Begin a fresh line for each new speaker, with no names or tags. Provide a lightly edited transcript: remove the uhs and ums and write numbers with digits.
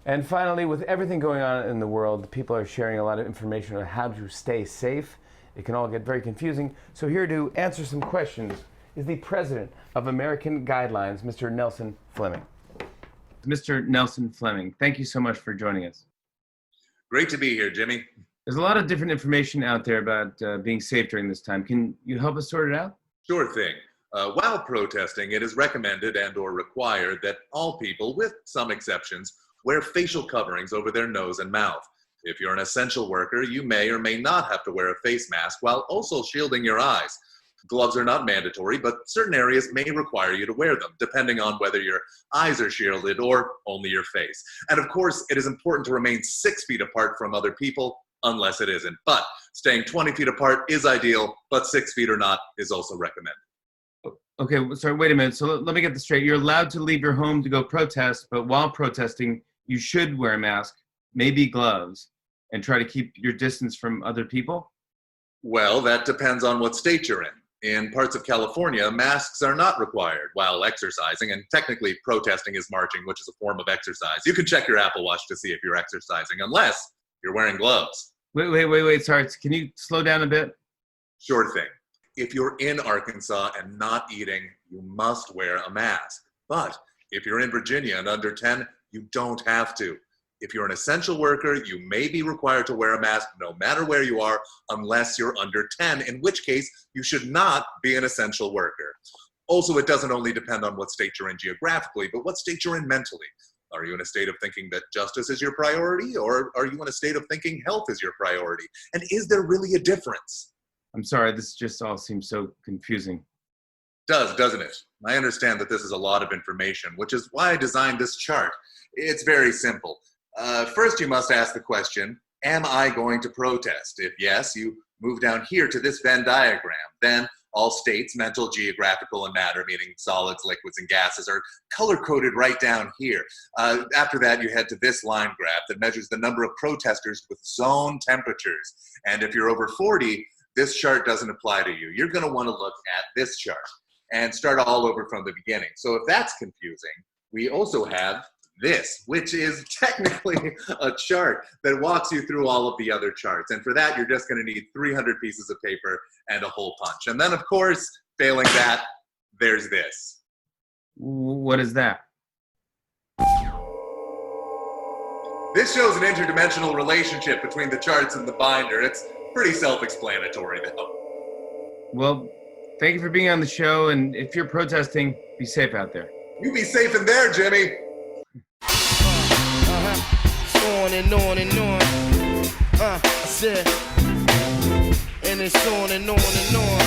And finally, with everything going on in the world, people are sharing a lot of information on how to stay safe. It can all get very confusing. So here to answer some questions is the president of American Guidelines, Mr. Nelson Fleming. Mr. Nelson Fleming, thank you so much for joining us.
Great to be here, Jimmy.
There's a lot of different information out there about being safe during this time. Can you help us sort it out?
Sure thing. While protesting, it is recommended and or required that all people, with some exceptions, wear facial coverings over their nose and mouth. If you're an essential worker, you may or may not have to wear a face mask while also shielding your eyes. Gloves are not mandatory, but certain areas may require you to wear them, depending on whether your eyes are shielded or only your face. And of course, it is important to remain 6 feet apart from other people, unless it isn't. But staying 20 feet apart is ideal, but 6 feet or not is also recommended.
Okay, sorry, wait a minute. So let me get this straight. You're allowed to leave your home to go protest, but while protesting, you should wear a mask, maybe gloves, and try to keep your distance from other people?
Well, that depends on what state you're in. In parts of California, masks are not required while exercising, and technically protesting is marching, which is a form of exercise. You can check your Apple Watch to see if you're exercising, unless you're wearing gloves.
Wait, sorry. Can you slow down a bit?
Sure thing. If you're in Arkansas and not eating, you must wear a mask. But if you're in Virginia and under 10, you don't have to. If you're an essential worker, you may be required to wear a mask no matter where you are, unless you're under 10, in which case you should not be an essential worker. Also, it doesn't only depend on what state you're in geographically, but what state you're in mentally. Are you in a state of thinking that justice is your priority, or are you in a state of thinking health is your priority? And is there really a difference?
I'm sorry, this just all seems so confusing.
Doesn't it? I understand that this is a lot of information, which is why I designed this chart. It's very simple. First, you must ask the question, am I going to protest? If yes, you move down here to this Venn diagram. Then all states, mental, geographical, and matter, meaning solids, liquids, and gases, are color-coded right down here. After that, you head to this line graph that measures the number of protesters with zone temperatures. And if you're over 40, this chart doesn't apply to you. You're going to want to look at this chart and start all over from the beginning. So if that's confusing, we also have this, which is technically a chart that walks you through all of the other charts. And for that, you're just going to need 300 pieces of paper and a hole punch. And then, of course, failing that, there's this.
What is that?
This shows an interdimensional relationship between the charts and the binder. It's pretty self-explanatory, though.
Well, thank you for being on the show. And if you're protesting, be safe out there.
You be safe in there, Jimmy.
On and on and on. I said, and it's on and on and on.